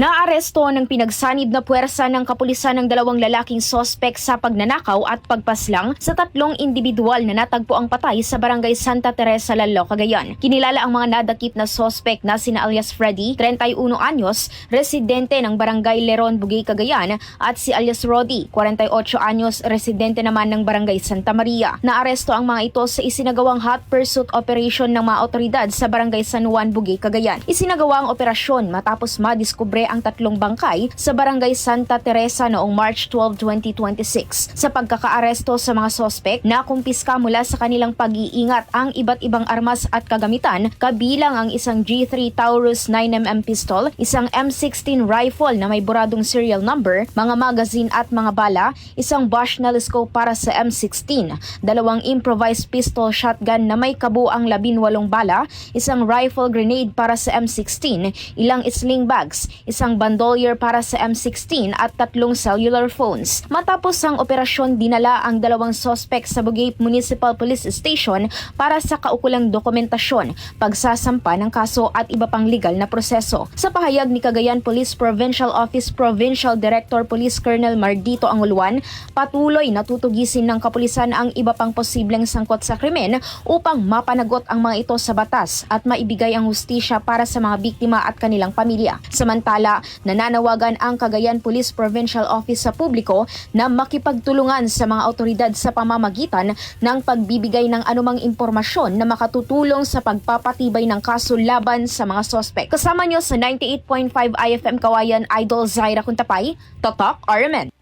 Naaresto ng pinagsanib na puwersa ng kapulisan ng dalawang lalaking sospek sa pagnanakaw at pagpaslang sa tatlong individual na natagpo ang patay sa barangay Santa Teresa, Lalo, Cagayan. Kinilala ang mga nadakip na sospek na sina alias Freddy, 31 anyos, residente ng barangay Leron, Bugey, Cagayan, at si alias Rodi, 48 anyos, residente naman ng barangay Santa Maria. Naaresto ang mga ito sa isinagawang hot pursuit operation ng mga otoridad sa barangay San Juan, Bugey, Cagayan. Isinagawa ang operasyon matapos madiskubre ang tatlong bangkay sa barangay Santa Teresa noong March 12, 2026. Sa pagkakaaresto sa mga sospek, nakumpiska mula sa kanilang pag-iingat ang iba't ibang armas at kagamitan, kabilang ang isang G3 Taurus 9mm pistol, isang M16 rifle na may buradong serial number, mga magazine at mga bala, isang Bushnell scope para sa M16, dalawang improvised pistol shotgun na may kabuang 18 bala, isang rifle grenade para sa M16, ilang sling bags, isang bandolier para sa M16 at tatlong cellular phones. Matapos ang operasyon, dinala ang dalawang sospek sa Bugey Municipal Police Station para sa kaukulang dokumentasyon, pagsasampa ng kaso at iba pang legal na proseso. Sa pahayag ni Cagayan Police Provincial Office Provincial Director Police Colonel Mardito Anguluan, patuloy na tutugisin ng kapulisan ang iba pang posibleng sangkot sa krimen upang mapanagot ang mga ito sa batas at maibigay ang hustisya para sa mga biktima at kanilang pamilya. Samantala, nananawagan ang Cagayan Police Provincial Office sa publiko na makipagtulungan sa mga otoridad sa pamamagitan ng pagbibigay ng anumang impormasyon na makatutulong sa pagpapatibay ng kaso laban sa mga sospek. Kasama nyo sa 98.5 IFM Kawayan, Idol Zaira Kuntapay, Totok RMN.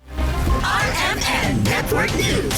RMN Network News.